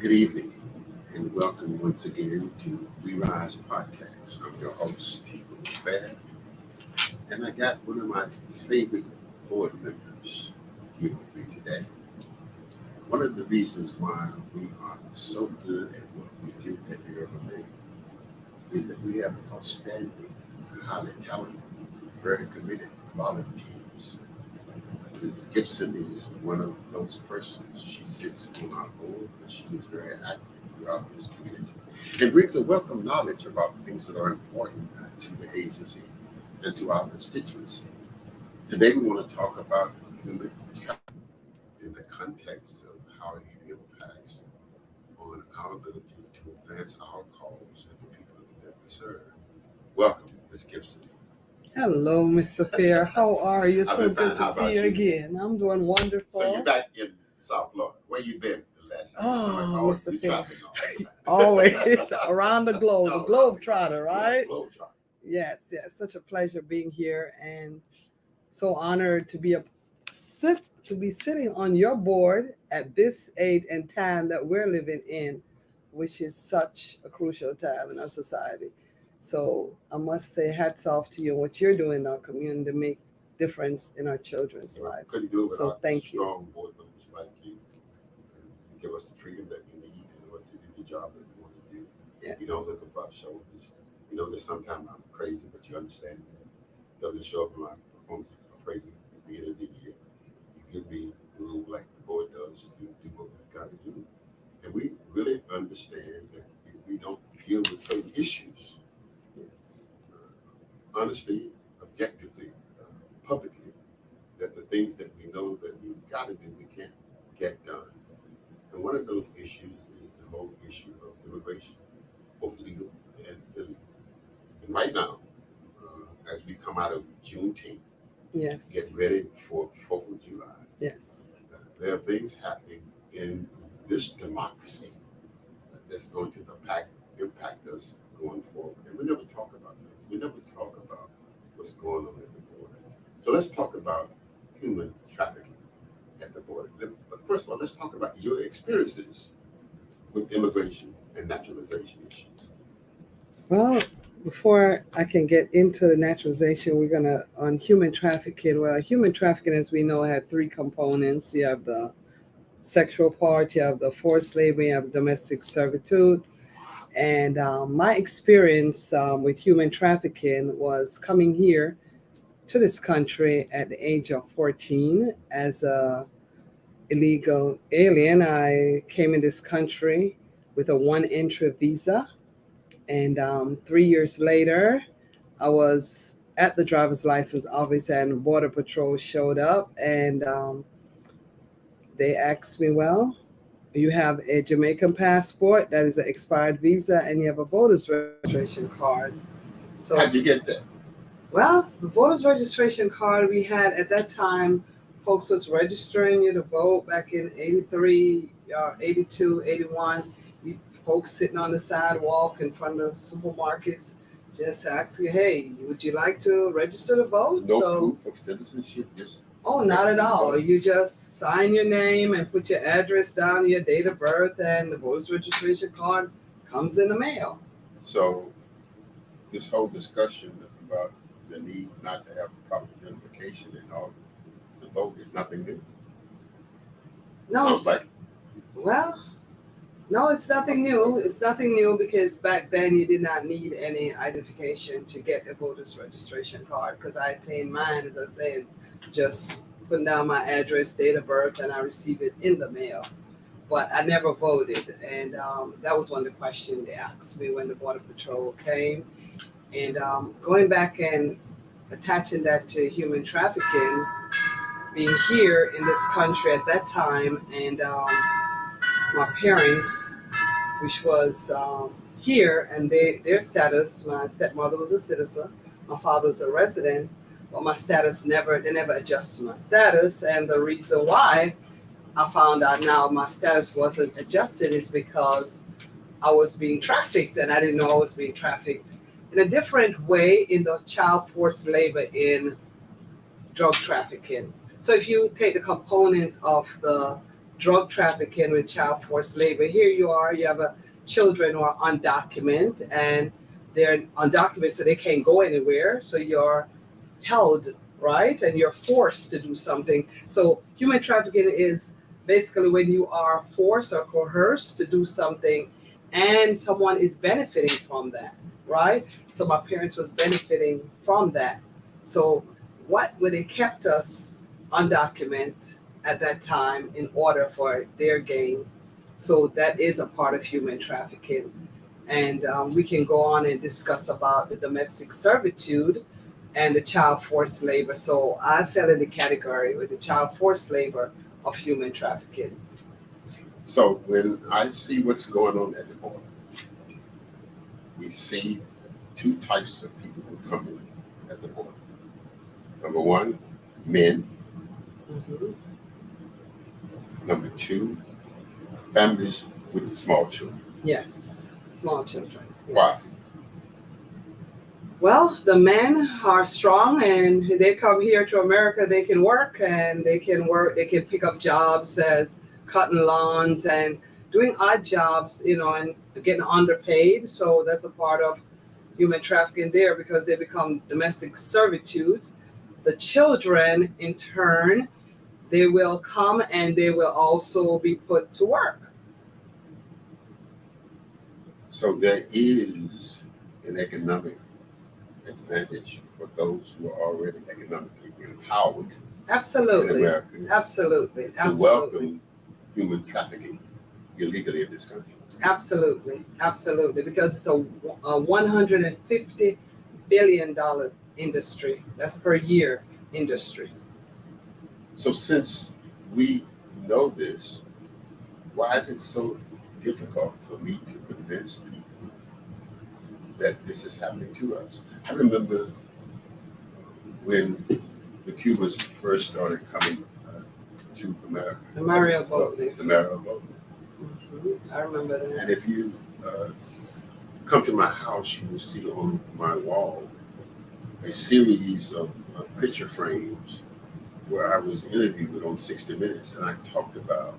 Good evening, and welcome once again to We Rise podcast. I'm your host, T. Willie Fair, and I got one of my favorite board members here with me today. One of the reasons why we are so good at what we do at the Urban League is that we have outstanding, highly talented, very committed, quality teams. Mrs. Gipson is one of those persons. She sits on our board, but she is very active throughout this community and brings a wealth of knowledge about things that are important to the agency and to our constituency. Today, we want to talk about human trafficking in the context of how it impacts on our ability to advance our cause and the people that we serve. Welcome, Ms. Gipson. Hello, Mr. Fair. How are you? So good to see you you again. I'm doing wonderful. So you're back in South Florida. Where you been the last time? Oh, Mr. Fair. Traveling all the time. Always around the globe, No, the globe trotter, right? Globetrotter. Yes. Such a pleasure being here, and so honored to be sitting on your board at this age and time that we're living in, which is such a crucial time in our society. So I must say hats off to you and what you're doing in our community to make difference in our children's life. Couldn't do it So without thank you. strong board members like you. And you give us the freedom that we need in order to do the job that we want to do. Yes. You don't look over our shoulders. You know that sometimes I'm crazy, but you understand that it doesn't show up in my performance appraisal at the end of the year. You give me the rule like the board does to do what we've got to do. And we really understand that if we don't deal with certain issues, Yes. honestly, objectively, publicly, that the things that we know that we've got to do, we can't get done. And one of those issues is the whole issue of immigration, both legal and illegal. And right now, as we come out of Juneteenth, Yes. get ready for 4th of July, Yes. there are things happening in this democracy that's going to impact us going forward. And we never talk about this. We never talk about what's going on at the border. So let's talk about human trafficking at the border. But first of all, let's talk about your experiences with immigration and naturalization issues. Well, before I can get into the naturalization, we're gonna on human trafficking. Well, human trafficking, as we know, had three components. You have the sexual part, you have the forced labor, you have domestic servitude. And my experience with human trafficking was coming here to this country at the age of 14 as a illegal alien. I came in this country with a one-entry visa, and 3 years later, I was at the driver's license office, and Border Patrol showed up, and they asked me, well, you have a Jamaican passport that is an expired visa, and you have a voter's registration card. So How'd you get that? well, the voter's registration card we had at that time, folks was registering you to vote back in 83, 82, 81. You folks sitting on the sidewalk in front of supermarkets just ask you, hey, would you like to register to vote? No proof of citizenship, just Oh, not at all. You just sign your name and put your address down, your date of birth, and the voter's registration card comes in the mail. so this whole discussion about the need not to have proper identification and all to vote is nothing new. No, Sounds like well, no, it's nothing new. It's nothing new because back then you did not need any identification to get a voter's registration card because I attained mine, as I said, just putting down my address, date of birth, and I received it in the mail. But I never voted, and that was one of the questions they asked me when the Border Patrol came. And going back and attaching that to human trafficking, being here in this country at that time, and my parents, which was here, and their status, my stepmother was a citizen, my father was a resident, but my status they never adjusted my status. And the reason why I found out now my status wasn't adjusted is because I was being trafficked, and I didn't know I was being trafficked in a different way in the child forced labor in drug trafficking. So if you take the components of the drug trafficking with child forced labor. Here you are, you have children who are undocumented and they're undocumented, so they can't go anywhere. So you're held, right? And you're forced to do something. So human trafficking is basically when you are forced or coerced to do something and someone is benefiting from that, right? So my parents was benefiting from that. So what would they kept us undocumented at that time in order for their gain? So that is a part of human trafficking. And we can go on and discuss about the domestic servitude and the child forced labor. So I fell in the category with the child forced labor of human trafficking. So when I see what's going on at the border, we see two types of people who come in at the border. Number one, men. Mm-hmm. Number two, families with small children. Yes, small children. Why? Yes. Well, the men are strong and they come here to America, they can work, they can pick up jobs as cutting lawns and doing odd jobs, and getting underpaid. So that's a part of human trafficking there because they become domestic servitude. The children, in turn, they will come and they will also be put to work. So there is an economic advantage for those who are already economically empowered in Absolutely. America Absolutely. to Absolutely. welcome human trafficking illegally in this country. Absolutely. Absolutely. Because it's a $150 billion industry. That's per year industry. So since we know this, why is it so difficult for me to convince people that this is happening to us? I remember when the Cubans first started coming to America. The Mario boat leaf. The Mario boat leaf. I remember that. And if you come to my house, you will see on my wall a series of picture frames where I was interviewed on 60 Minutes, and I talked about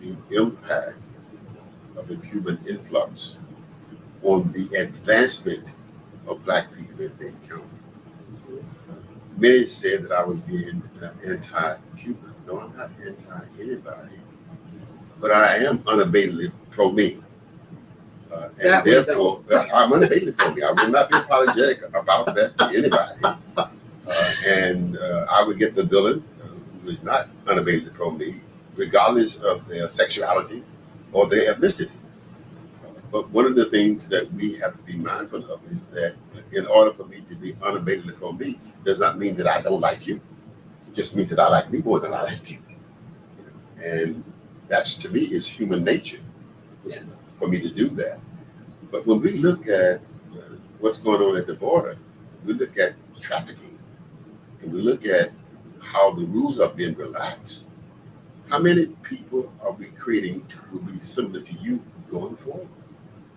the impact of the Cuban influx on the advancement of Black people in Dade County. Many said that I was being anti-Cuban. No, I'm not anti-anybody, but I am unabatedly pro-me. And therefore, I'm unabatedly pro-me. I will not be apologetic about that to anybody. And I would get the villain who is not unabatedly pro-me, regardless of their sexuality or their ethnicity. But one of the things that we have to be mindful of is that in order for me to be unabatedly pro-me does not mean that I don't like you. It just means that I like me more than I like you. And that's, to me, is human nature. Yes. For me to do that. But when we look at what's going on at the border, we look at trafficking, and we look at how the rules are being relaxed, how many people are we creating who will be similar to you going forward?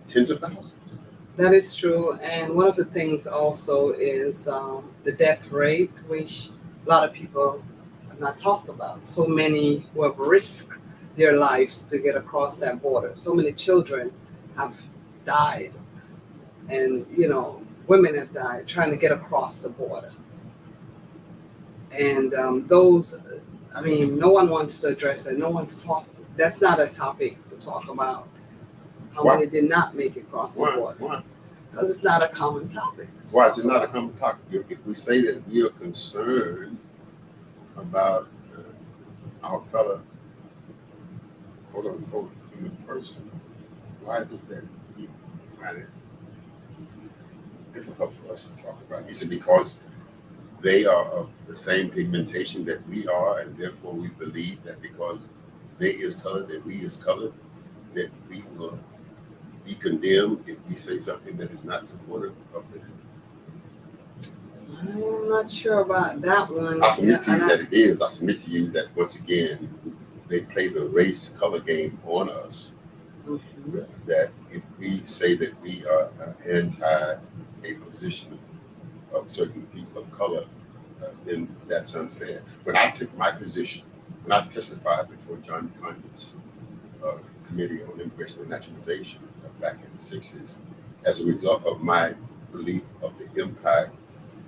Tens of thousands. That is true. And one of the things also is the death rate, which a lot of people have not talked about. So many who have risked their lives to get across that border. So many children have died, and women have died trying to get across the border. And no one wants to address it. No one's talking. That's not a topic to talk about. How many did not make it across the border? Why? Because it's not a common topic. Why is it not a common topic? If we say that we are concerned about our fellow quote unquote human person, why is it that we find it difficult for us to talk about? Is it because they are of the same pigmentation that we are, and therefore we believe that because they is colored and we is colored, that we will be condemned if we say something that is not supportive of them? I'm not sure about that one. I submit to you that it is. I submit to you that once again, they play the race color game on us. Mm-hmm. That if we say that we are anti a position of certain people of color, then that's unfair. When I took my position And I testified before John Conyers Committee on Immigration and Naturalization back in the 60s as a result of my belief of the impact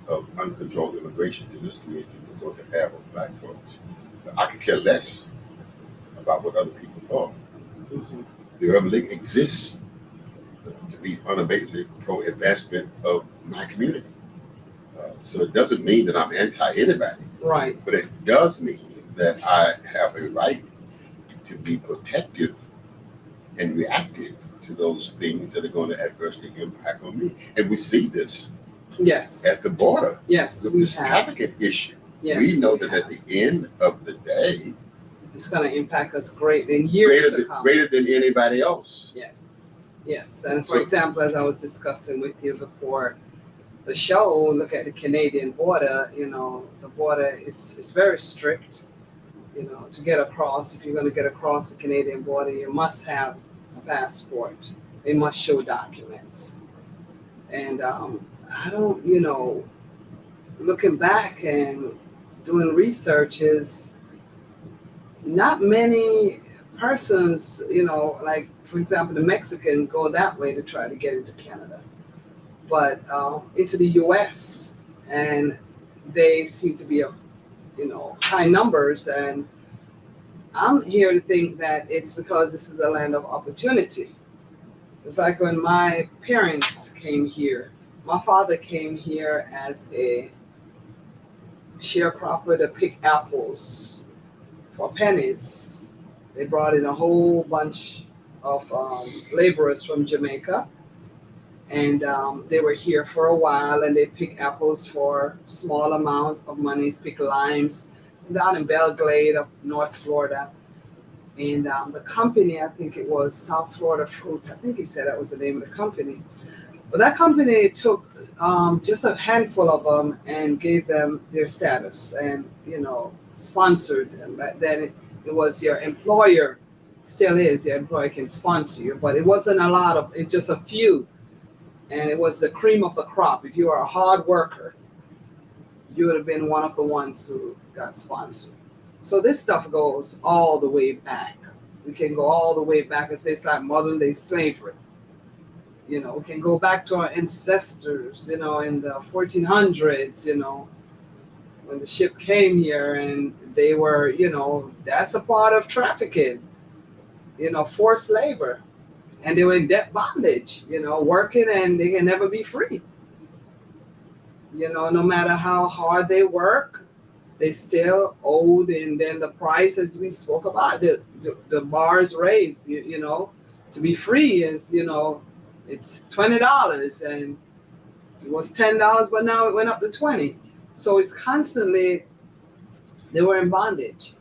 of uncontrolled immigration to this community was going to have on black folks. But I could care less about what other people thought. Mhm. The Urban League exists to be unabatedly pro-advancement of my community. So it doesn't mean that I'm anti-anybody, Right. but it does mean that I have a right to be protective and reactive to those things that are going to adversely impact on me. And we see this Yes. at the border. Yes, we This have. trafficking issue. Yes, We know we that have. at the end of the day, It's going to impact us greatly in years to come. greater than anybody else. Yes, yes. And for So- example, as I was discussing with you before the show, look at the Canadian border. You know, the border is very strict. You know, to get across, if you're going to get across the Canadian border, you must have a passport. They must show documents. And I don't, you know, looking back and doing research is not many persons, you know, like for example, the Mexicans go that way to try to get into Canada, but into the U.S. and they seem to be, you know, high numbers. And I'm here to think that it's because this is a land of opportunity. It's like when my parents came here. My father came here as a sharecropper to pick apples for pennies. They brought in a whole bunch of laborers from Jamaica, and they were here for a while, and they picked apples for small amount of monies, pick limes down in Belglade, up North Florida. And the company, I think it was South Florida Fruits, I think he said that was the name of the company. But that company took just a handful of them and gave them their status and, you know, sponsored them. But then it was your employer, still is, your employer can sponsor you, but it wasn't a lot of, it's just a few. And it was the cream of the crop. If you are a hard worker, you would have been one of the ones who got sponsored. So this stuff goes all the way back. We can go all the way back and say it's like modern day slavery. You know, we can go back to our ancestors, you know, in the 1400s, you know, when the ship came here and they were, you know, that's a part of trafficking, you know, forced labor. And they were in debt bondage, you know, working and they can never be free. You know, no matter how hard they work, they still owed. And then the price, as we spoke about, the bars raised, you know, to be free is, you know, it's $20 and it was $10, but now it went up to 20. So it's constantly, they were in bondage.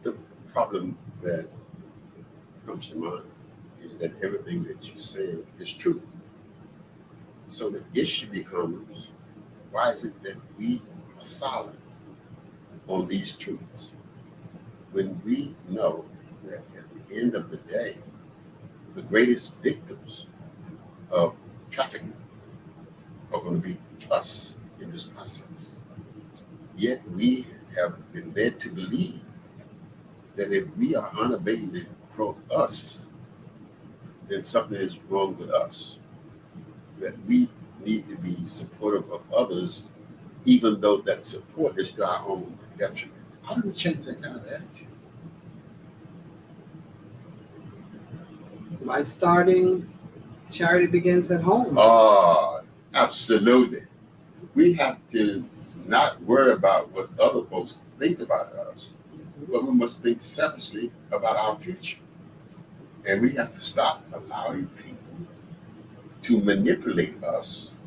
The problem that comes to mind is that everything that you said is true. So the issue becomes, why is it that we are silent on these truths when we know that at the end of the day, the greatest victims of trafficking are going to be us in this process? Yet we have been led to believe that if we are unabatedly pro-us, then something is wrong with us, that we need to be supportive of others, even though that support is to our own detriment. How do we change that kind of attitude? By starting, charity begins at home. Oh, absolutely. We have to not worry about what other folks think about us, but we must think selfishly about our future. And we have to stop allowing people to manipulate us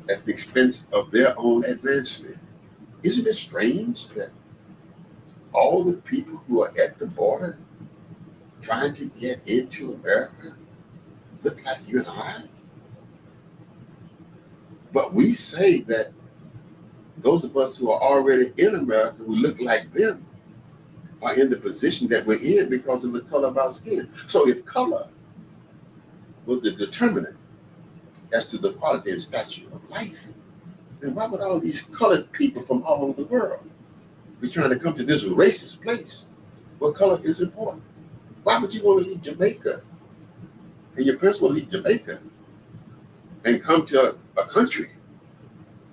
at the expense of their own advancement. Isn't it strange that all the people who are at the border trying to get into America look like you and I? But we say that those of us who are already in America who look like them are in the position that we're in because of the color of our skin. So if color was the determinant as to the quality and stature of life, then why would all these colored people from all over the world We're trying to come to this racist place where color is important. Why would you want to leave Jamaica and your parents want to leave Jamaica and come to a country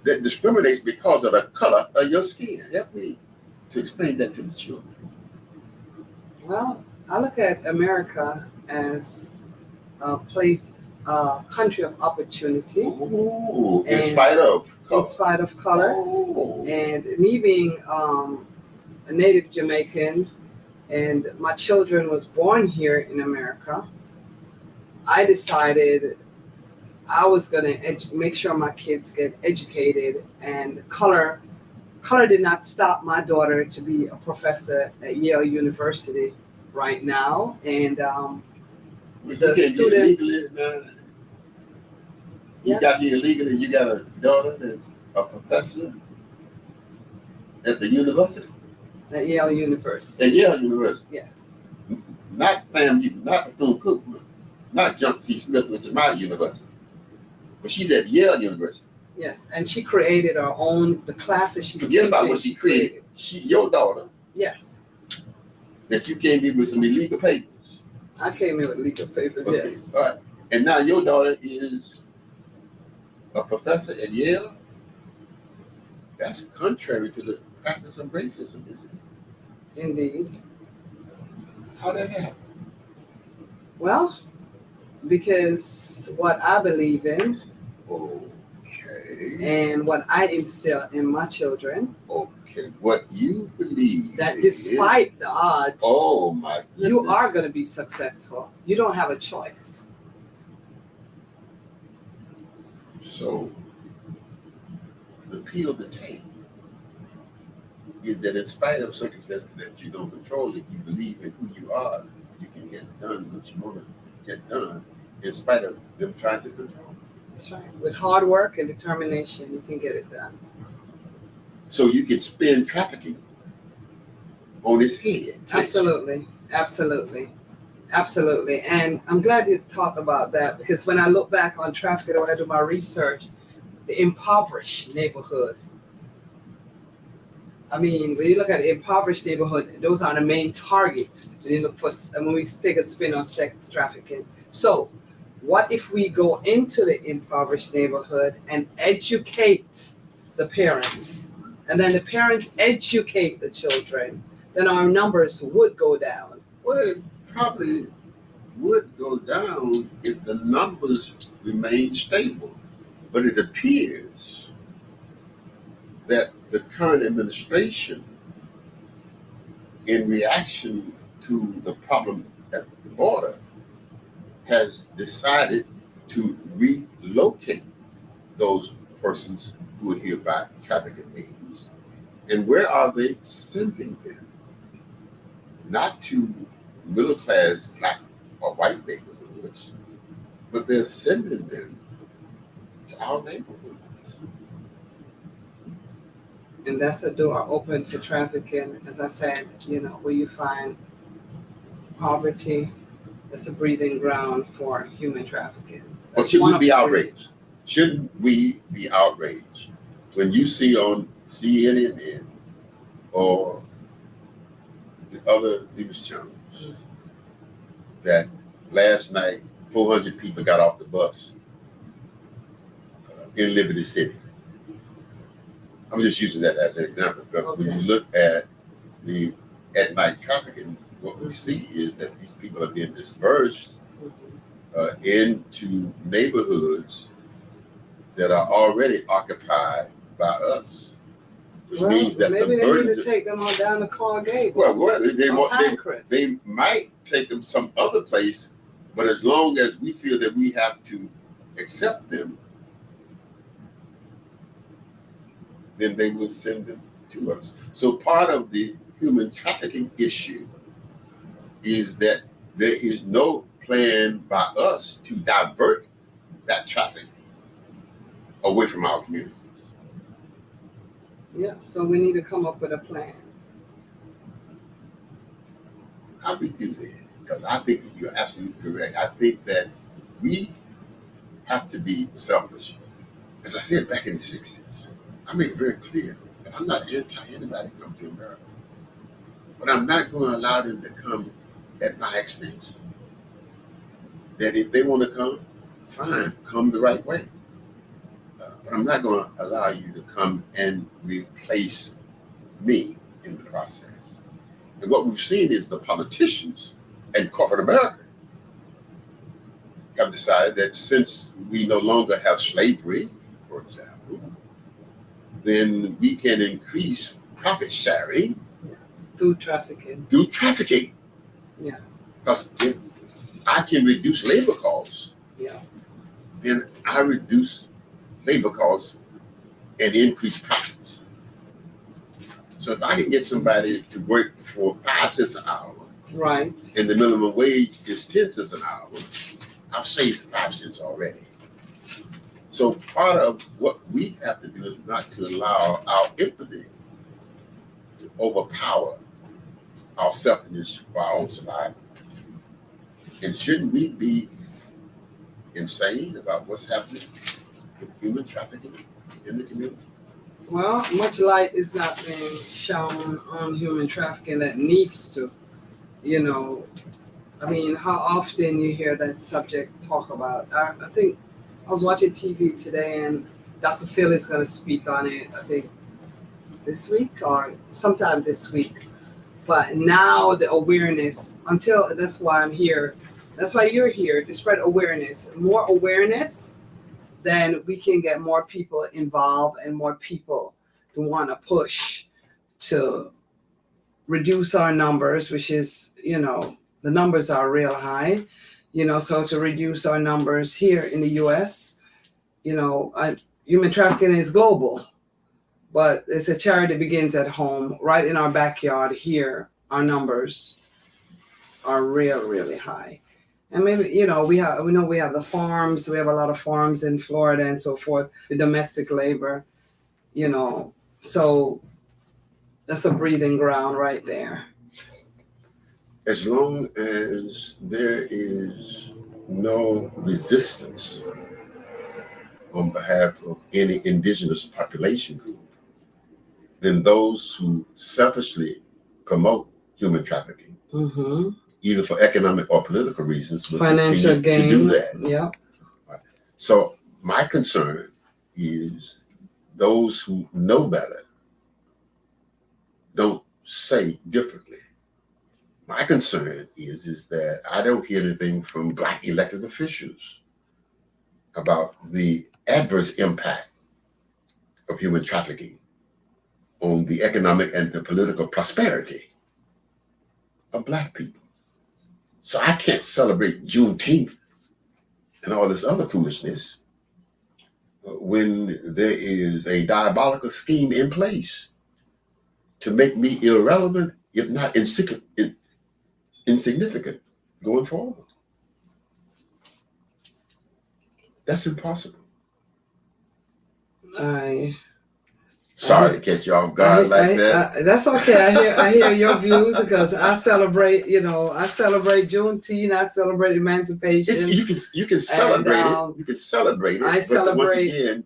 that discriminates because of the color of your skin? Help me to explain that to the children. Well, I look at America as a country of opportunity. Ooh, in And spite of color. in spite of color. Oh. And me being a native Jamaican, and my children was born here in America, I decided I was going to make sure my kids get educated, and color did not stop my daughter to be a professor at Yale University right now. And the students, you got here illegally. You got a daughter that's a professor at the university. At Yale University. At Yale University. Yes. Not FAMU, not Bethune-Cookman, not Johnson C. Smith, which is my university. But she's at Yale University. Yes, and she created her own, the classes she's teaching. Forget about what she created. Your daughter. Yes. That you came in with some illegal papers. I came in with legal papers, okay. Yes. All right. And now your daughter is a professor at Yale. That's contrary to the practice of racism, isn't it? Indeed. How did that happen? Well, because what I believe in, and what I instill in my children. Okay, what you believe. That despite the odds, oh my goodness, you are going to be successful. You don't have a choice. So, the peel to take is that in spite of circumstances that you don't control, if you believe in who you are, you can get done what you want to get done, in spite of them trying to control. That's right. With hard work and determination, you can get it done. So you can spin trafficking on its head. Absolutely. Absolutely. Absolutely. And I'm glad you talked about that, because when I look back on trafficking, when I do my research, the impoverished neighborhood. I mean, when you look at the impoverished neighborhood, those are the main target when you look for, and when we take a spin on sex trafficking. So what if we go into the impoverished neighborhood and educate the parents, and then the parents educate the children, then our numbers would go down. Well, it probably would go down if the numbers remain stable. But it appears that the current administration, in reaction to the problem at the border, has decided to relocate those persons who are here by trafficking means. And where are they sending them? Not to middle class black or white neighborhoods, but they're sending them to our neighborhoods. And that's a door open for trafficking. As I said, where you find poverty, it's a breathing ground for human trafficking. Well, should we be outraged? Shouldn't we be outraged when you see on CNN or the other news channels that last night 400 people got off the bus in Liberty City? I'm just using that as an example, because when you look at the at-night trafficking, what we see is that these people are being dispersed into neighborhoods that are already occupied by us, which means that maybe the they burden need to take them on down to Carl Gables. They might take them some other place, but as long as we feel that we have to accept them, then they will send them to us. So part of the human trafficking issue is that there is no plan by us to divert that traffic away from our communities. Yeah, so we need to come up with a plan. How we do that? Because I think you're absolutely correct. I think that we have to be selfish. As I said back in the 60s, I made it very clear that I'm not anti anybody come to America, but I'm not going to allow them to come at my expense. That if they want to come, fine, come the right way. But I'm not going to allow you to come and replace me in the process. And what we've seen is the politicians and corporate America have decided that since we no longer have slavery, for example, then we can increase profit sharing through trafficking. Yeah. Because if I can reduce labor costs, then I reduce labor costs and increase profits. So if I can get somebody to work for 5 cents an hour, right, and the minimum wage is 10 cents an hour, I've saved 5 cents already. So part of what we have to do is not to allow our empathy to overpower our selfishness for our own survival. And shouldn't we be insane about what's happening with human trafficking in the community? Well, much light is not being shown on human trafficking that needs to, I mean, how often you hear that subject talk about. I think I was watching TV today and Dr. Phil is going to speak on it, I think this week or sometime this week. But now the awareness, that's why I'm here. That's why you're here, to spread awareness. More awareness, then we can get more people involved and more people to want to push to reduce our numbers, which is, the numbers are real high, so to reduce our numbers here in the US, human trafficking is global, but it's a charity begins at home, right in our backyard here, our numbers are really high. And maybe, we know we have the farms, we have a lot of farms in Florida and so forth, with domestic labor, so that's a breathing ground right there. As long as there is no resistance on behalf of any indigenous population group, then those who selfishly promote human trafficking, either for economic or political reasons, will financial gain to do that. Yeah. Right. So my concern is those who know better don't say differently. My concern is that I don't hear anything from Black elected officials about the adverse impact of human trafficking on the economic and the political prosperity of Black people. So I can't celebrate Juneteenth and all this other foolishness when there is a diabolical scheme in place to make me irrelevant, if not insignificant going forward. That's impossible. Sorry to catch you off guard like that. That's okay. I hear your views, because I celebrate Juneteenth. I celebrate emancipation. You can celebrate it. You can celebrate it. I celebrate, once again,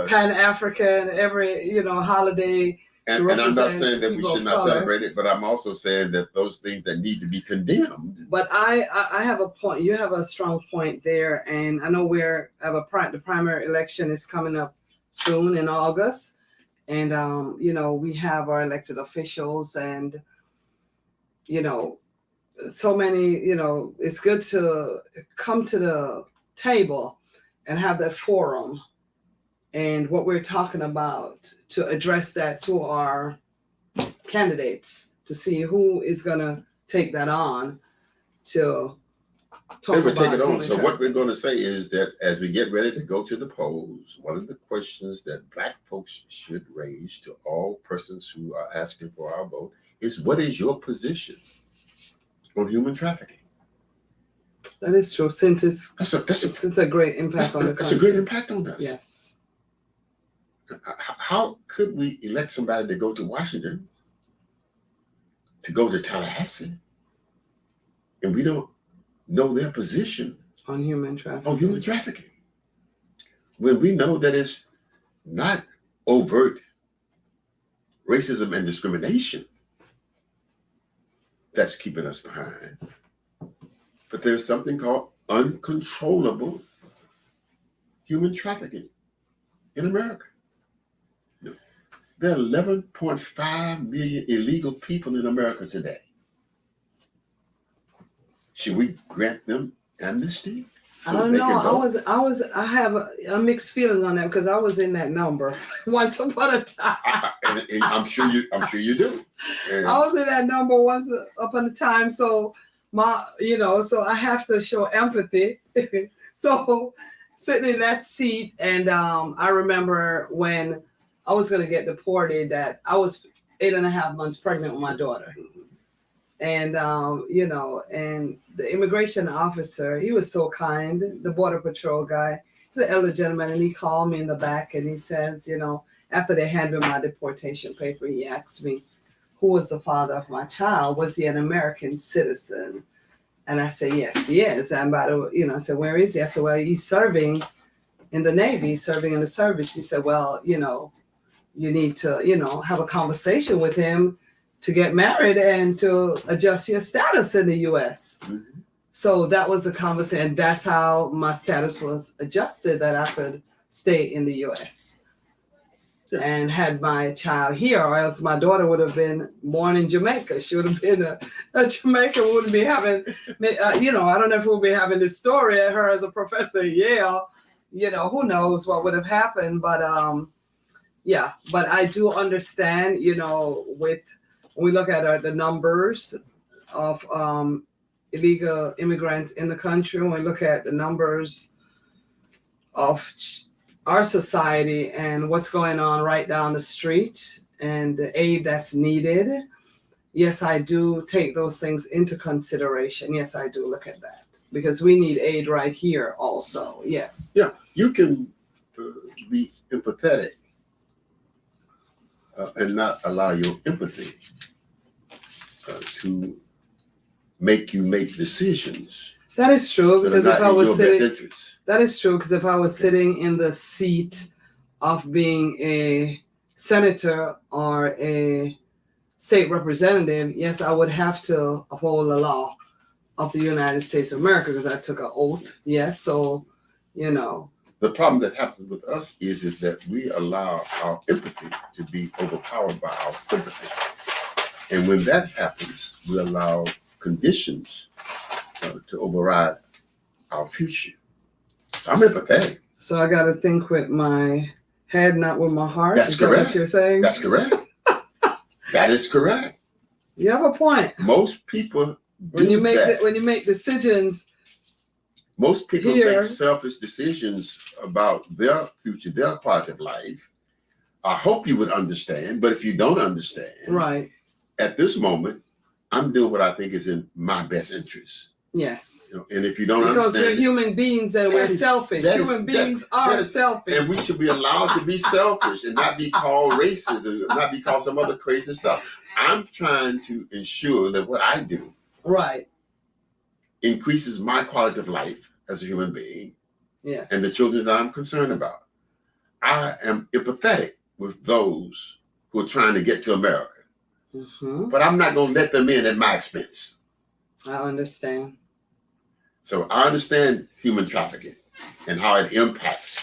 Pan-African every holiday. And I'm not saying that we should not celebrate it, but I'm also saying that those things that need to be condemned. But I have a point. You have a strong point there, and I know the primary election is coming up soon in August, and we have our elected officials, and so many. It's good to come to the table and have that forum. And what we're talking about, to address that to our candidates, to see who is going to take that on to talk about. Take it on. So what we're going to say is that as we get ready to go to the polls, one of the questions that Black folks should raise to all persons who are asking for our vote is, what is your position on human trafficking? That is true, since it's a great impact on the country. It's a great impact on us. Yes. How could we elect somebody to go to Washington, to go to Tallahassee, and we don't know their position on human trafficking? When we know that it's not overt racism and discrimination that's keeping us behind. But there's something called uncontrollable human trafficking in America. There are 11.5 million illegal people in America today. Should we grant them amnesty? I don't know. I have a mixed feelings on that because I was in that number once upon a time. And I'm sure you do. And I was in that number once upon a time. So so I have to show empathy. So sitting in that seat, and I remember when I was going to get deported, that I was 8.5 months pregnant with my daughter. And, and the immigration officer, he was so kind, the Border Patrol guy, he's an elder gentleman, and he called me in the back and he says, after they handed me my deportation paper, he asked me, who was the father of my child? Was he an American citizen? And I said, yes, he is. And I said, where is he? I said, well, he's serving in the Navy, serving in the service. He said, well, you need to, have a conversation with him to get married and to adjust your status in the U.S. Mm-hmm. So that was a conversation. That's how my status was adjusted, that I could stay in the U.S. and had my child here, or else my daughter would have been born in Jamaica. She would have been a Jamaican. We wouldn't be having, I don't know if we'll be having this story at her as a professor at Yale. Who knows what would have happened. But but I do understand, when we look at the numbers of illegal immigrants in the country, when we look at the numbers of our society and what's going on right down the street and the aid that's needed, yes, I do take those things into consideration. Yes, I do look at that because we need aid right here also. Yes. Yeah, you can be empathetic and not allow your empathy to make you make decisions. That is true, because if I was sitting, that is true, because if I was sitting in the seat of being a senator or a state representative, yes, I would have to uphold the law of the United States of America because I took an oath. Yes, so the problem that happens with us is that we allow our empathy to be overpowered by our sympathy. And when that happens, we allow conditions to override our future. So I'm empathetic. So I got to think with my head, not with my heart. That's correct. That what you're saying? That's correct. That is correct. You have a point. Most people when you make decisions. Most people make selfish decisions about their future, their part of life. I hope you would understand, but if you don't understand, right. At this moment, I'm doing what I think is in my best interest. Yes. And if you don't because understand, we're human beings and we're selfish. Human beings are selfish. And we should be allowed to be selfish and not be called racist and not be called some other crazy stuff. I'm trying to ensure that what I do increases my quality of life as a human being. Yes. And the children that I'm concerned about. I am empathetic with those who are trying to get to America. Mm-hmm. But I'm not going to let them in at my expense. I understand. So I understand human trafficking and how it impacts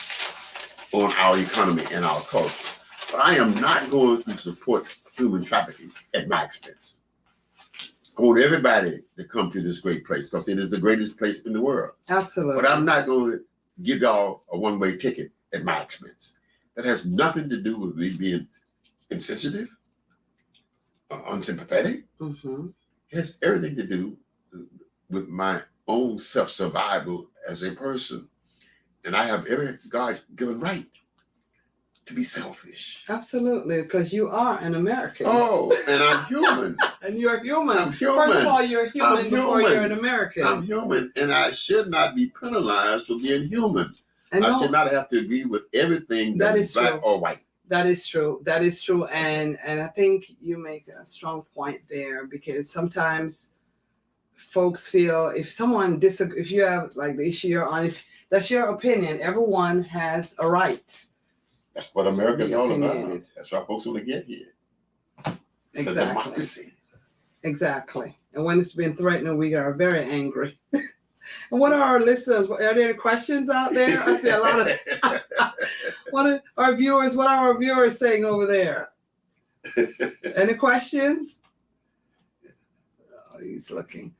on our economy and our culture. But I am not going to support human trafficking at my expense. I want everybody to come to this great place because it is the greatest place in the world. Absolutely. But I'm not going to give y'all a one-way ticket at my expense. That has nothing to do with me being insensitive, unsympathetic. Mm-hmm. It has everything to do with my own self-survival as a person. And I have every God-given right to be selfish. Absolutely, because you are an American. Oh, and I'm human. And you're human. I'm human. First of all, you're human before you're an American. I'm human, and I should not be penalized for being human. I should not have to agree with everything that is black or white. That is true. That is true. And I think you make a strong point there because sometimes folks feel if you have like the issue you're on, if that's your opinion, everyone has a right. That's what America is all about. That's why folks want to get here. It's a Exactly. democracy. Exactly. And when it's been threatened, we are very angry. And what are our listeners? Are there any questions out there? I see a lot of. What are our viewers? What are our viewers saying over there? Any questions? Oh, he's looking.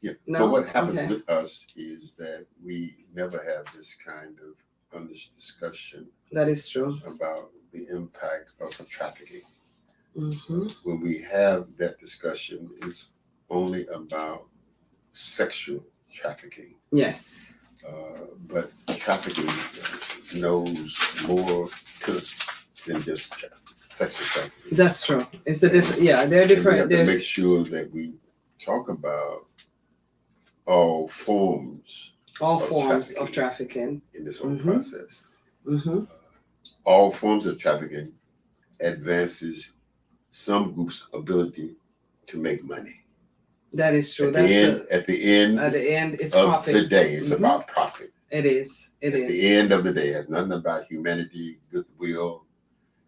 Yeah. No? But what happens Okay. with us is that we never have this kind of honest discussion That is true. about the impact of trafficking. Mm-hmm. When we have that discussion, it's only about sexual trafficking. Yes. But trafficking knows more to it than just sexual trafficking. That's true. It's a different. Yeah, they're And we different. have to They're, make sure that we talk about all forms all of forms of trafficking. in this whole Mhm. process. Mm-hmm. All forms of trafficking advances some groups' ability to make money. That is true. At That's the end at the end, it's of profit. the day, it's Mhm. about profit. It is. It At is. the end of the day, it has nothing about humanity, goodwill,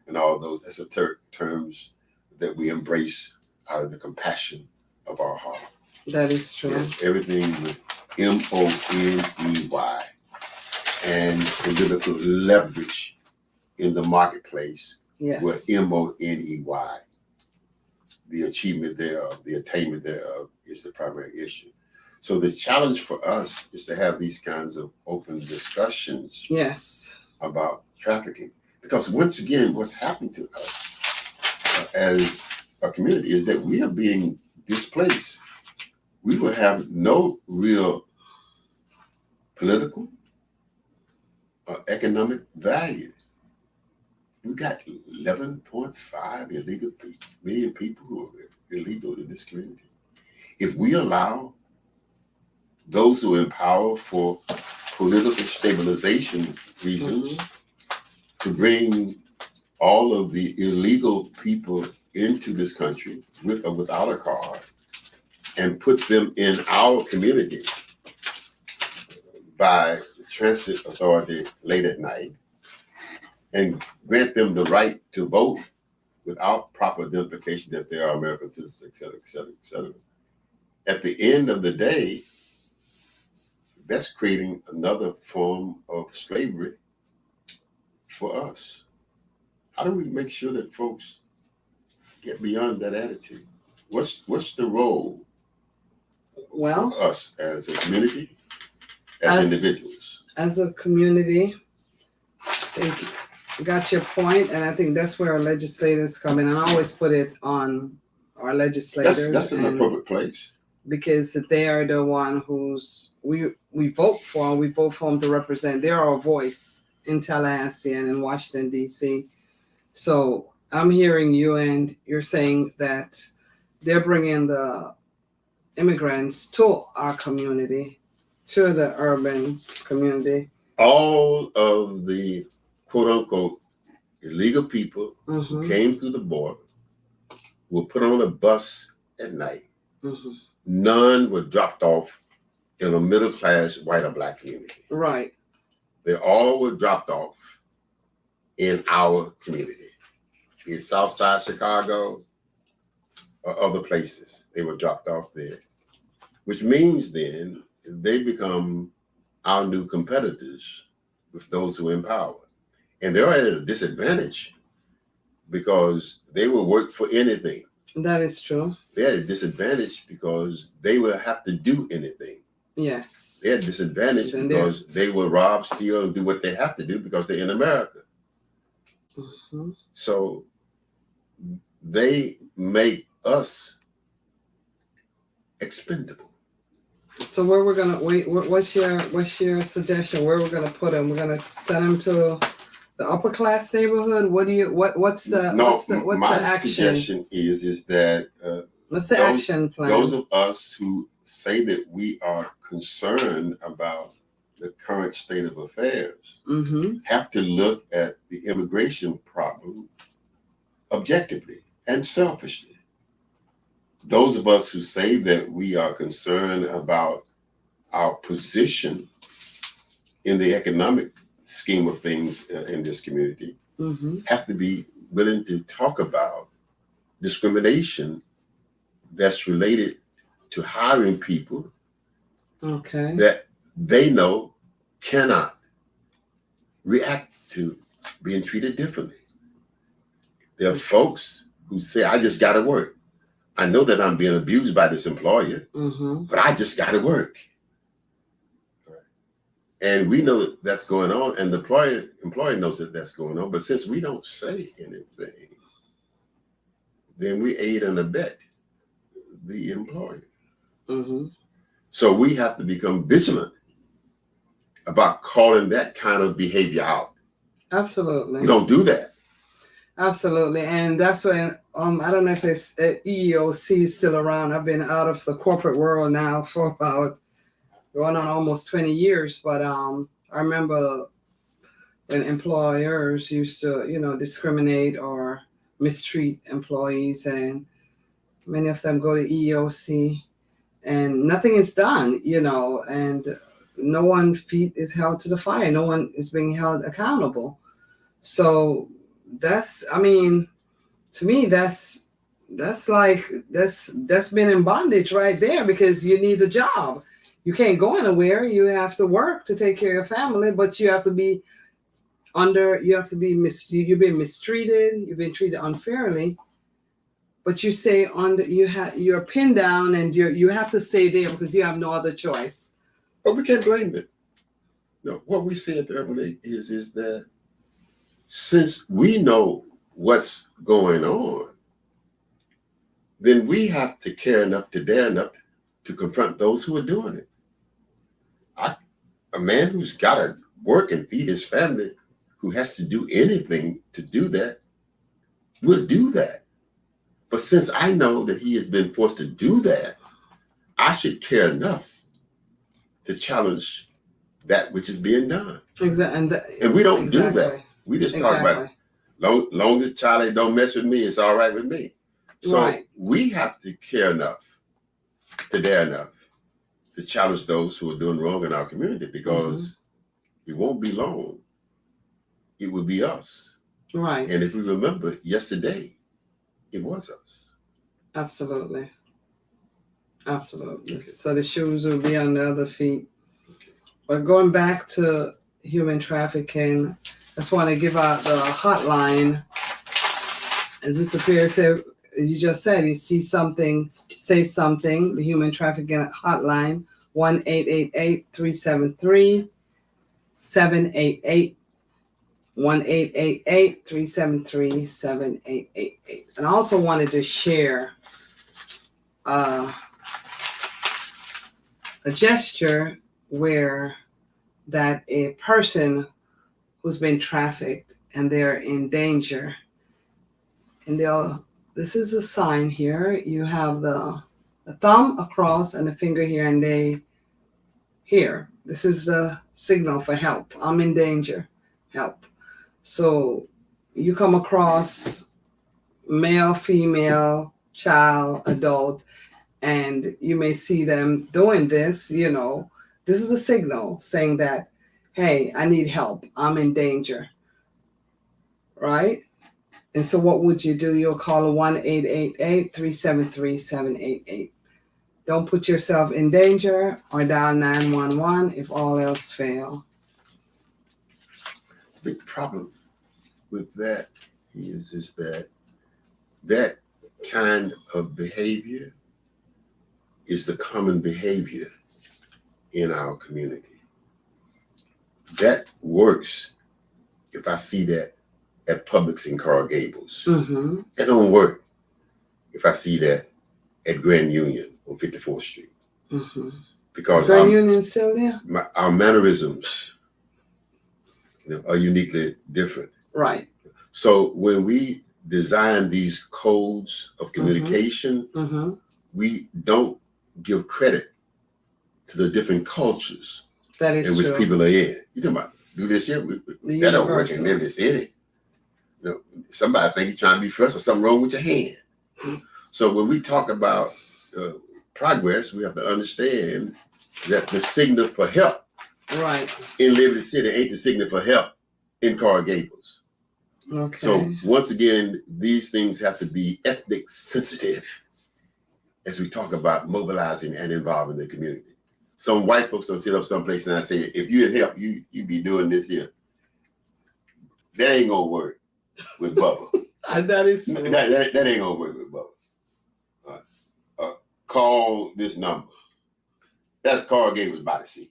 and all those esoteric terms that we embrace out of the compassion of our heart. That is true. Yes, everything with MONEY and political leverage in the marketplace Yes. with MONEY. The achievement thereof, the attainment thereof is the primary issue. So the challenge for us is to have these kinds of open discussions Yes. about trafficking. Because once again, what's happening to us as a community is that we are being displaced. We will have no real political or economic value. We got 11.5 million people who are illegal in this community. If we allow those who are in power for political stabilization reasons to bring all of the illegal people into this country with or without a card and put them in our community by the transit authority late at night and grant them the right to vote without proper identification that they are American citizens, et cetera, et cetera, et cetera. At the end of the day, that's creating another form of slavery for us. How do we make sure that folks get beyond that attitude? What's the role Well, for us as a community, as individuals? As a community, I think you got your point, and I think that's where our legislators come in. And I always put it on our legislators. That's an appropriate place. Because they are the one who's we vote for, and we vote for them to represent. They're our voice in Tallahassee and in Washington, D.C. So I'm hearing you, and you're saying that they're bringing the immigrants to our community, to the urban community. All of the quote unquote illegal people who came through the border were put on a bus at night. None were dropped off in a middle class white or black community. Right. They all were dropped off in our community. In Southside Chicago or other places, they were dropped off there. Which means then they become our new competitors with those who are in power. And they're at a disadvantage because they will work for anything. That is true. They're at a disadvantage because they will have to do anything. Yes. They're at a disadvantage because they will rob, steal, and do what they have to do because they're in America. So they make us expendable. So where we're gonna wait? What's your suggestion? Where we're gonna put them? We're gonna send them to the upper class neighborhood. What's the action? Suggestion is that what's the action plan? Those of us who say that we are concerned about the current state of affairs have to look at the immigration problem objectively and selfishly. Those of us who say that we are concerned about our position in the economic scheme of things in this community have to be willing to talk about discrimination that's related to hiring people Okay. that they know cannot react to being treated differently. There are folks who say, I just got to work. I know that I'm being abused by this employer, but I just got to work. And we know that that's going on, and the employer knows that that's going on. But since we don't say anything, then we aid and abet the employer. So we have to become vigilant about calling that kind of behavior out. Absolutely. We don't do that. Absolutely. And that's when, I don't know if it's EEOC is still around. I've been out of the corporate world now for about going on almost 20 years. But I remember when employers used to, discriminate or mistreat employees, and many of them go to EEOC and nothing is done, and no one feet is held to the fire. No one is being held accountable. So to me, that's been in bondage right there, because you need a job. You can't go anywhere. You have to work to take care of your family, but you have to be you've been mistreated, you've been treated unfairly, but you stay you're pinned down, and you have to stay there because you have no other choice. But we can't blame them. No, what we say at the Urban League is that since we know what's going on, then we have to care enough, to dare enough to confront those who are doing it. A man who's got to work and feed his family, who has to do anything to do that, will do that. But since I know that he has been forced to do that, I should care enough to challenge that which is being done. Exactly. And we don't do that. We just talk about, long as Charlie don't mess with me, it's all right with me. So we have to care enough, to dare enough, to challenge those who are doing wrong in our community, because it won't be long. It will be us. Right. And if we remember yesterday, it was us. Absolutely. Absolutely. Okay. So the shoes will be on the other feet. Okay. But going back to human trafficking, I just want to give out the hotline. As Mr. Pierce said, you just said, you see something, say something. The human trafficking hotline, 1-888-373-7888. 1-888-373-7888. And I also wanted to share a gesture where that a person who's been trafficked and they're in danger, and this is a sign here. You have the thumb across and the finger here, and this is the signal for help. I'm in danger, help. So you come across male, female, child, adult, and you may see them doing this, this is a signal saying that, hey, I need help. I'm in danger, right? And so what would you do? You'll call 1-888-373-7888. Don't put yourself in danger, or dial 911 if all else fail. The problem with that is that kind of behavior is the common behavior in our community. That works if I see that at Publix in Coral Gables. That don't work if I see that at Grand Union on 54th Street. Because Grand Union still there? Our mannerisms are uniquely different. Right. So when we design these codes of communication, we don't give credit to the different cultures in which people are in. You talking about do this here? That don't work in Liberty City. Somebody think you're trying to be first, or something wrong with your hand. So when we talk about progress, we have to understand that the signal for help in Liberty City ain't the signal for help in Coral Gables. Okay. So once again, these things have to be ethnic sensitive as we talk about mobilizing and involving the community. Some white folks will sit up someplace and I say, if you had help, you be doing this here. That ain't gonna work with Bubba. That is true. That ain't gonna work with Bubba. Call this number. That's Carl gave us by the seat.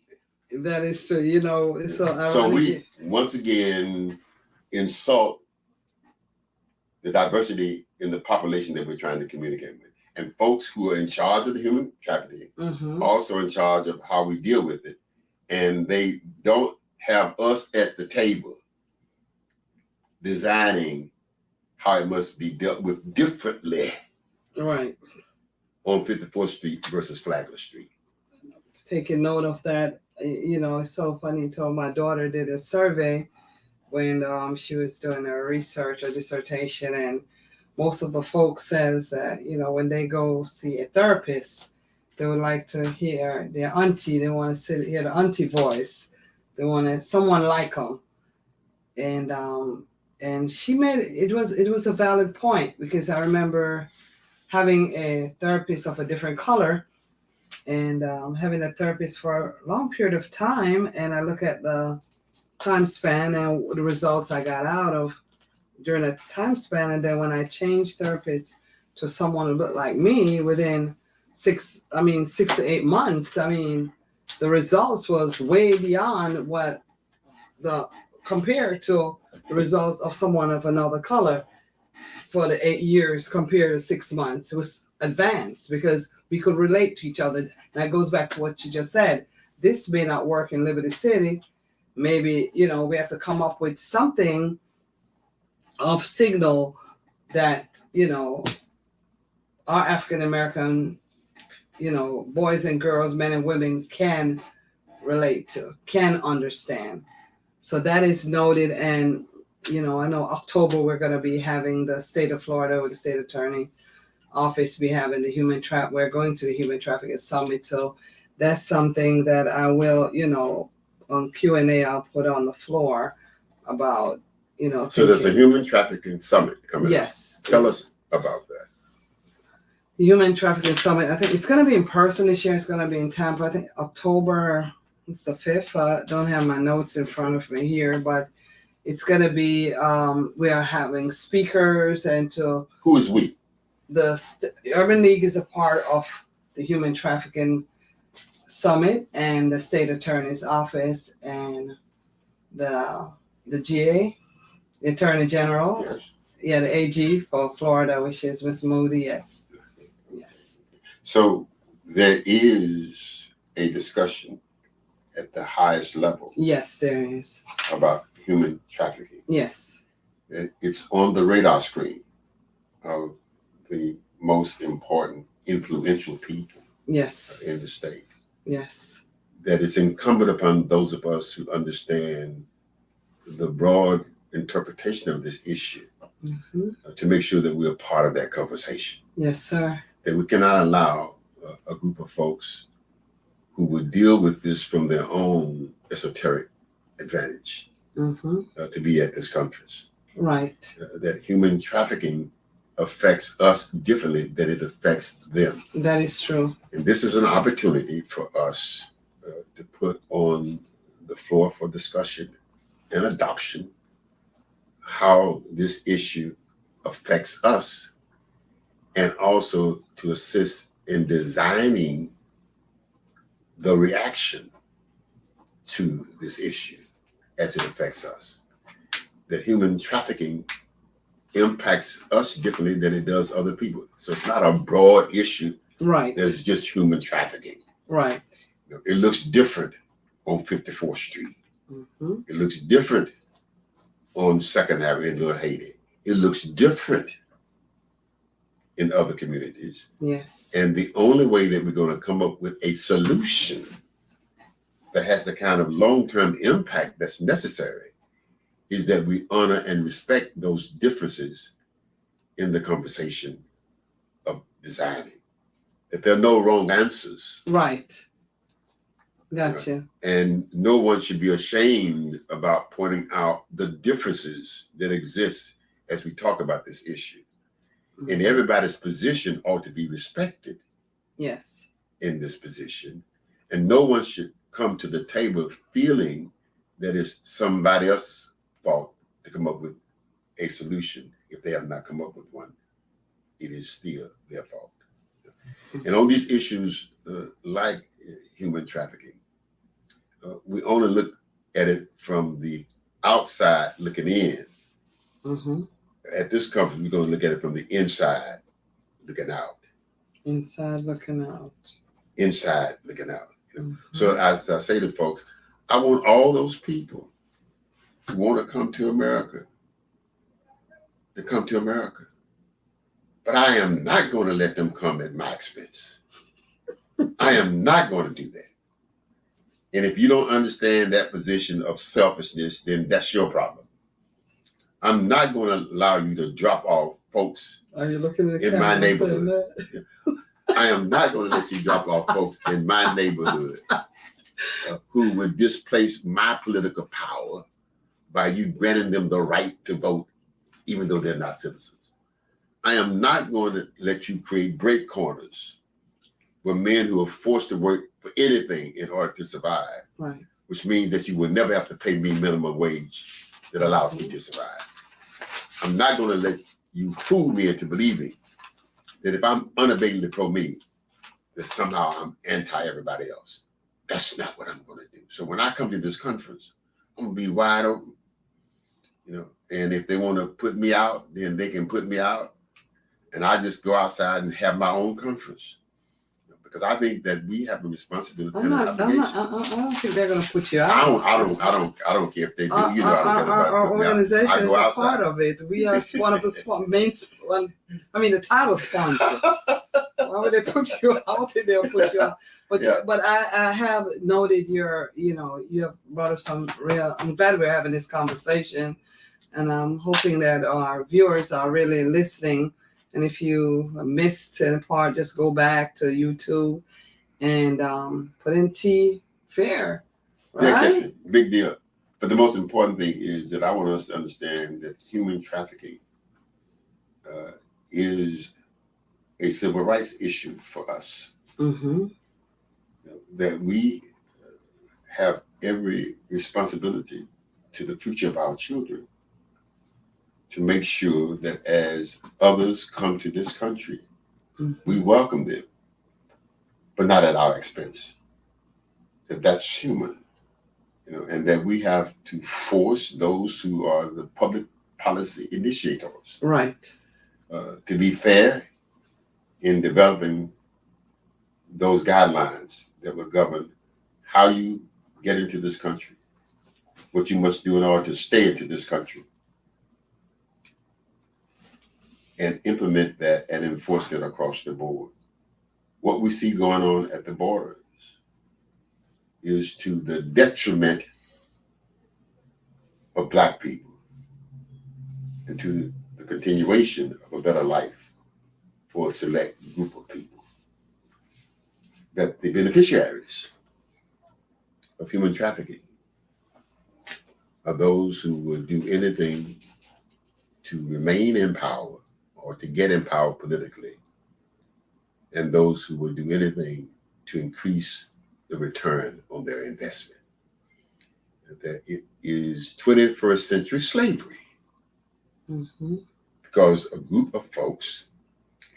That is true. You know, it's so ironic. So we once again insult the diversity in the population that we're trying to communicate with. And folks who are in charge of the human trafficking also in charge of how we deal with it. And they don't have us at the table designing how it must be dealt with differently. Right. On 54th Street versus Flagler Street. Taking note of that, you know, it's so funny. So my daughter did a survey when she was doing her research or dissertation, and most of the folks says that, you know, when they go see a therapist, they would like to hear their auntie. They want to hear the auntie voice. They want someone like them, and she made it was a valid point, because I remember having a therapist of a different color and having a therapist for a long period of time. And I look at the time span and the results I got out of during that time span. And then when I changed therapists to someone who looked like me within 6 to 8 months, I mean, the results was way beyond what compared to the results of someone of another color. For the 8 years compared to 6 months, it was advanced because we could relate to each other. That goes back to what you just said. This may not work in Liberty City. Maybe, you know, we have to come up with something of signal that, you know, our African American, you know, boys and girls, men and women can relate to, can understand. So that is noted. And you know, I know October we're going to be having the state of Florida with the state attorney office be having the we're going to the human trafficking summit. So that's something that I will, you know, on Q&A I'll put on the floor about, you know. So there's a human trafficking summit coming up. Yes. Tell us about that. The human trafficking summit, I think it's going to be in person this year. It's going to be in Tampa. I think October, it's the 5th. I don't have my notes in front of me here, but it's going to be, we are having speakers and to... Who is we? The Urban League is a part of the Human Trafficking Summit, and the State Attorney's Office and the GA, the Attorney General. Yes. Yeah, the AG for Florida, which is Ms. Moody. Yes. Yes. So there is a discussion at the highest level. Yes, there is. About human trafficking. Yes. It's on the radar screen of the most important, influential people. Yes. In the state. Yes. That it's incumbent upon those of us who understand the broad interpretation of this issue to make sure that we're part of that conversation. Yes, sir. That we cannot allow a group of folks who would deal with this from their own esoteric advantage to be at this conference. Right. That human trafficking affects us differently than it affects them. That is true. And this is an opportunity for us to put on the floor for discussion and adoption how this issue affects us, and also to assist in designing the reaction to this issue as it affects us. That human trafficking impacts us differently than it does other people. So it's not a broad issue. Right. There's just human trafficking. Right. It looks different on 54th Street. It looks different on 2nd Avenue in Little Haiti. It looks different in other communities. Yes. And the only way that we're going to come up with a solution that has the kind of long-term impact that's necessary is that we honor and respect those differences in the conversation of designing. That there are no wrong answers. Right. Gotcha. And no one should be ashamed about pointing out the differences that exist as we talk about this issue. Mm-hmm. And everybody's position ought to be respected. Yes. In this position. And no one should come to the table feeling that it's somebody else's fault to come up with a solution. If they have not come up with one, it is still their fault. Mm-hmm. And on these issues like human trafficking, we only look at it from the outside looking in. Mm-hmm. At this conference, we're going to look at it from the inside looking out. Inside looking out. Inside looking out. Mm-hmm. So as I say to folks, I want all those people who want to come to America to come to America. But I am not going to let them come at my expense. I am not going to do that. And if you don't understand that position of selfishness, then that's your problem. I'm not going to allow you to drop off folks. Are you looking at the in my neighborhood? I am not going to let you drop off folks in my neighborhood who would displace my political power by you granting them the right to vote, even though they're not citizens. I am not going to let you create break corners where men who are forced to work for anything in order to survive, right, which means that you will never have to pay me minimum wage that allows me to survive. I'm not going to let you fool me into believing that if I'm unabatedly pro-me, that somehow I'm anti-everybody else. That's not what I'm going to do. So when I come to this conference, I'm going to be wide open, and if they want to put me out, then they can put me out, and I just go outside and have my own conference. Because I think that we have a responsibility and an obligation. I don't think they're going to put you out. I don't care if they do. I don't care about our organization is a part of it. We are one of the main. The title sponsor. Why would they put you out? I don't think they'll put you out. But but I have noted you have brought up some real. I'm glad we're having this conversation, and I'm hoping that our viewers are really listening. And if you missed any part, just go back to YouTube and put in T Fair. Right? Yeah, big deal. But the most important thing is that I want us to understand that human trafficking is a civil rights issue for us. Mm-hmm. That we have every responsibility to the future of our children to make sure that as others come to this country, mm-hmm. we welcome them, but not at our expense. That's human, and that we have to force those who are the public policy initiators, right, to be fair in developing those guidelines that will govern how you get into this country, what you must do in order to stay into this country, and implement that and enforce it across the board. What we see going on at the borders is to the detriment of Black people and to the continuation of a better life for a select group of people. That the beneficiaries of human trafficking are those who will do anything to remain in power or to get in power politically, and those who will do anything to increase the return on their investment. That it is 21st century slavery, mm-hmm. because a group of folks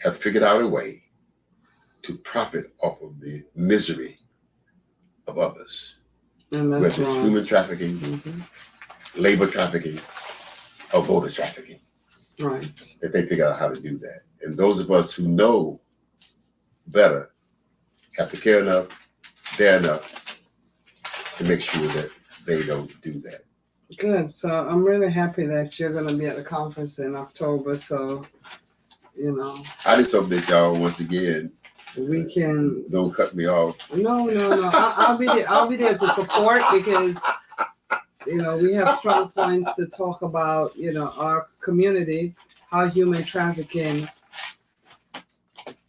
have figured out a way to profit off of the misery of others. And that's whether it's human trafficking, mm-hmm. labor trafficking, or voter trafficking. Right. That they figure out how to do that. And those of us who know better have to care enough, dare enough to make sure that they don't do that. Good. So I'm really happy that you're going to be at the conference in October. So, I just hope that y'all, once again, we can. Don't cut me off. No. I'll be there. I'll be there to support because, we have strong points to talk about, our community, how human trafficking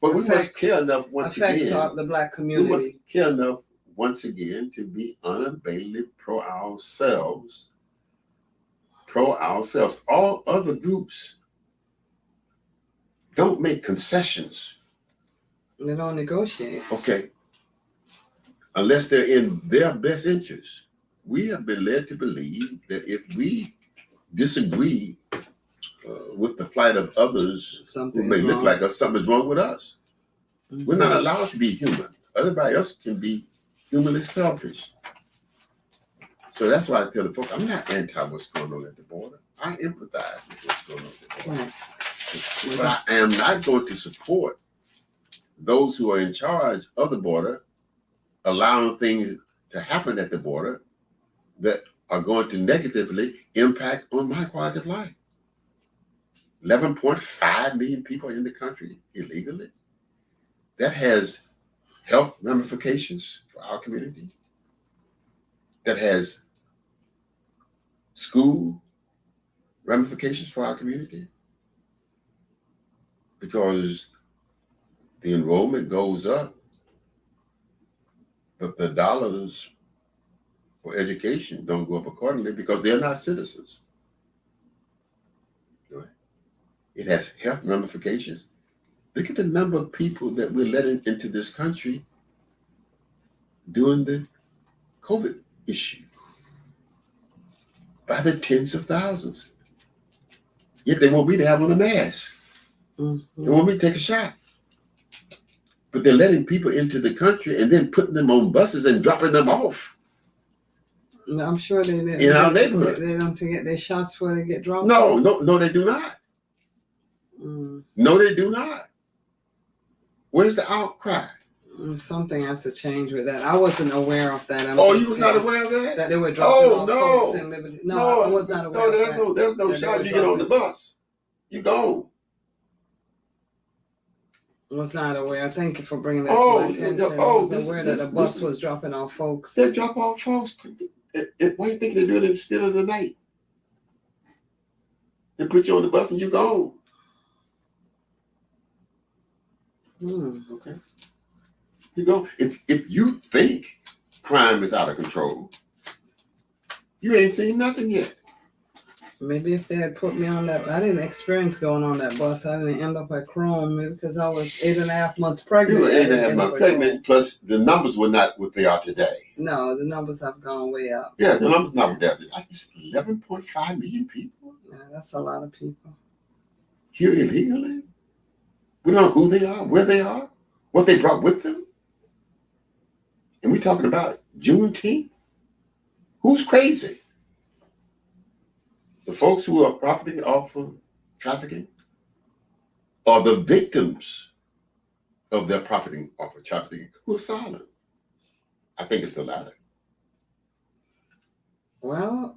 but we must care enough once affects again. The Black community. We must care enough once again to be unabashedly pro ourselves. Pro ourselves. All other groups don't make concessions. They don't negotiate. Okay. Unless they're in their best interest. We have been led to believe that if we disagree with the plight of others Something who may look like us, something is wrong with us. Mm-hmm. We're not allowed to be human. Everybody else can be humanly selfish. So that's why I tell the folks, I'm not anti what's going on at the border. I empathize with what's going on at the border. Right. But I am not going to support those who are in charge of the border allowing things to happen at the border that are going to negatively impact on my quality of life. 11.5 million people in the country illegally. That has health ramifications for our community. That has school ramifications for our community. Because the enrollment goes up, but the dollars for education don't go up accordingly because they're not citizens. Right? It has health ramifications. Look at the number of people that we're letting into this country during the COVID issue. By the tens of thousands. Yet they want me to have on a mask. Mm-hmm. They want me to take a shot. But they're letting people into the country and then putting them on buses and dropping them off. I'm sure they in our neighborhood. They don't get their shots before they get dropped. No, they do not. No, they do not. Where's the outcry? Something has to change with that. I wasn't aware of that. You was not aware of that? That they were dropping off folks in Liberty. No, I was not aware of that. There's no shot you get on the bus. You go. Was not aware. Thank you for bringing that to my attention. I wasn't aware that the bus was dropping off folks. They drop off folks. Why do you think they're doing it still in the night? They put you on the bus and you go. Okay. You go. If you think crime is out of control, you ain't seen nothing yet. Maybe if they had put me on that, I didn't experience going on that bus. I didn't end up at Chrome because I was 8.5 months pregnant. You were 8.5 months pregnant, plus the numbers were not what they are today. No, the numbers have gone way up. Yeah, the numbers not what they are today. It's 11.5 million people. Yeah, that's a lot of people. Here illegally. We don't know who they are, where they are, what they brought with them. And we're talking about Juneteenth. Who's crazy? The folks who are profiting off of trafficking are the victims of their profiting off of trafficking who are silent. I think it's the latter. Well,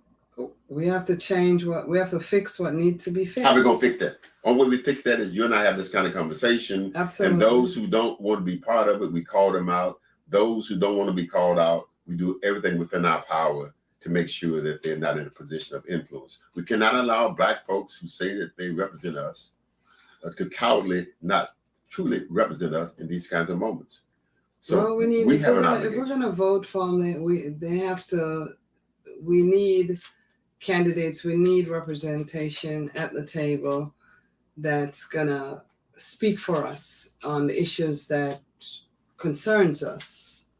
we have to change we have to fix what needs to be fixed. How are we going to fix that? Only way we fix that is you and I have this kind of conversation. Absolutely. And those who don't want to be part of it, we call them out. Those who don't want to be called out, we do everything within our power to make sure that they're not in a position of influence. We cannot allow Black folks who say that they represent us to cowardly not truly represent us in these kinds of moments. So we have an obligation. If we're going to vote for them, we need candidates, we need representation at the table that's going to speak for us on the issues that concerns us.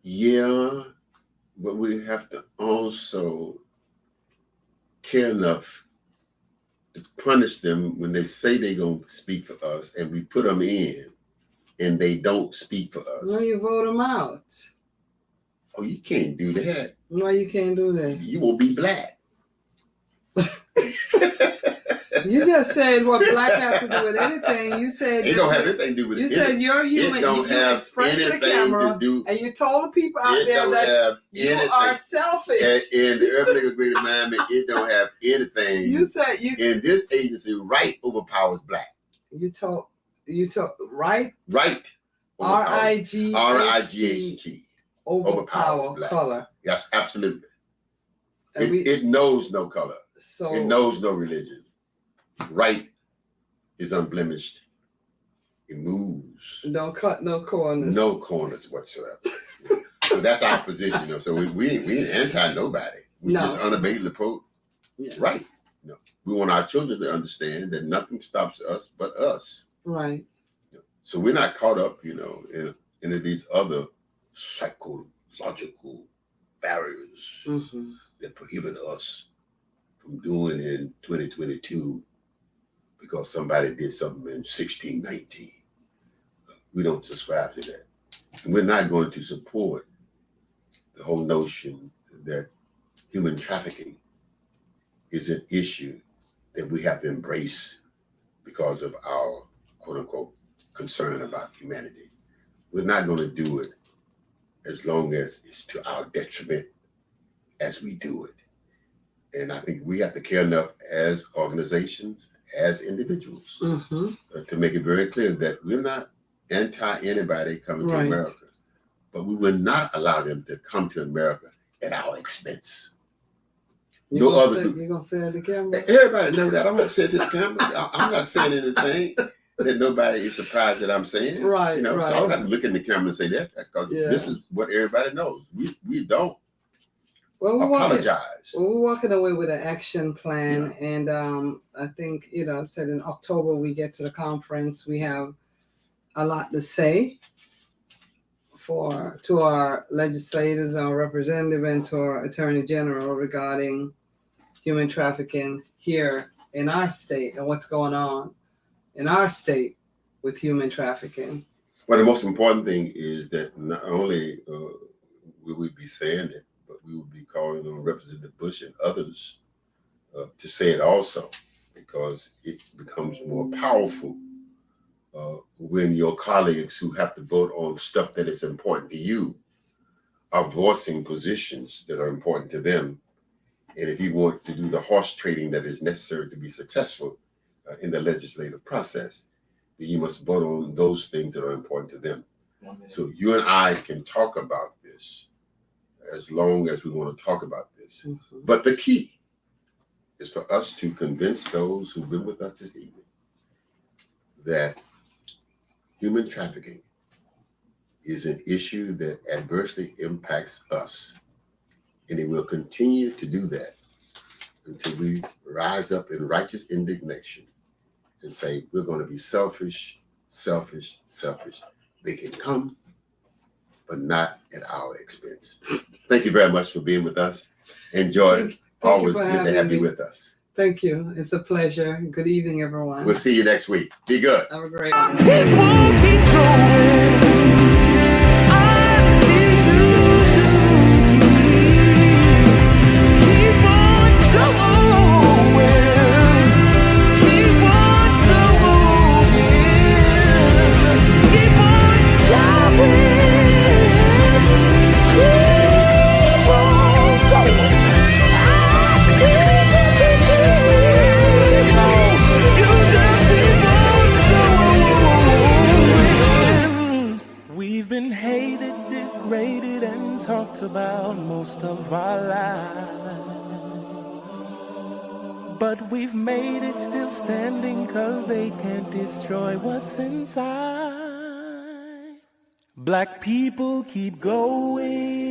Yeah. But we have to also care enough to punish them when they say they're going to speak for us and we put them in and they don't speak for us. Well, you vote them out. Oh, you can't do that. Why you can't do that? You won't be Black. You just said what Black have to do with anything. You said it don't have anything to do with it. You said you're human. It don't have expressed anything to the camera, to do. and you told the people out there that you are selfish. In the Urban Agreed Amendment, it don't have anything. You said in this agency, right overpowers Black. You told right. Right. RIGHT. Overpower color. Yes, absolutely. It knows no color. It knows no religion. Right is unblemished. It moves. Don't cut no corners. No corners whatsoever. So that's our position. So we ain't anti nobody. We just unabated approach. Yes. Right. We want our children to understand that nothing stops us but us. Right. So we're not caught up, in these other psychological barriers that prohibit us from doing in 2022 because somebody did something in 1619. We don't subscribe to that. And we're not going to support the whole notion that human trafficking is an issue that we have to embrace because of our quote unquote concern about humanity. We're not going to do it as long as it's to our detriment as we do it. And I think we have to care enough as organizations, as individuals, to make it very clear that we're not anti anybody coming to America, but we will not allow them to come to America at our expense. You're going to say it to the camera? Everybody knows that. I'm not saying to the camera. I'm not saying anything that nobody is surprised that I'm saying. Right. So I don't have to look in the camera and say that because this is what everybody knows. We don't apologize. We're walking away with an action plan. Yeah. And I think, said in October we get to the conference. We have a lot to say to our legislators, our representative, and to our attorney general regarding human trafficking here in our state and what's going on in our state with human trafficking. Well, the most important thing is that not only will we be saying it, but we will be calling on Representative Bush and others to say it also, because it becomes more powerful when your colleagues who have to vote on stuff that is important to you are voicing positions that are important to them. And if you want to do the horse trading that is necessary to be successful in the legislative process, then you must vote on those things that are important to them. So you and I can talk about this as long as we want to talk about this. But the key is for us to convince those who've been with us this evening that human trafficking is an issue that adversely impacts us, and it will continue to do that until we rise up in righteous indignation and say, we're going to be selfish. They can come, but not at our expense. Thank you very much for being with us. Enjoy it. Always good to have you with us. Thank you. It's a pleasure. Good evening, everyone. We'll see you next week. Be good. Have a great one. About most of our lives, but we've made it still standing 'cause they can't destroy what's inside. Black people keep going.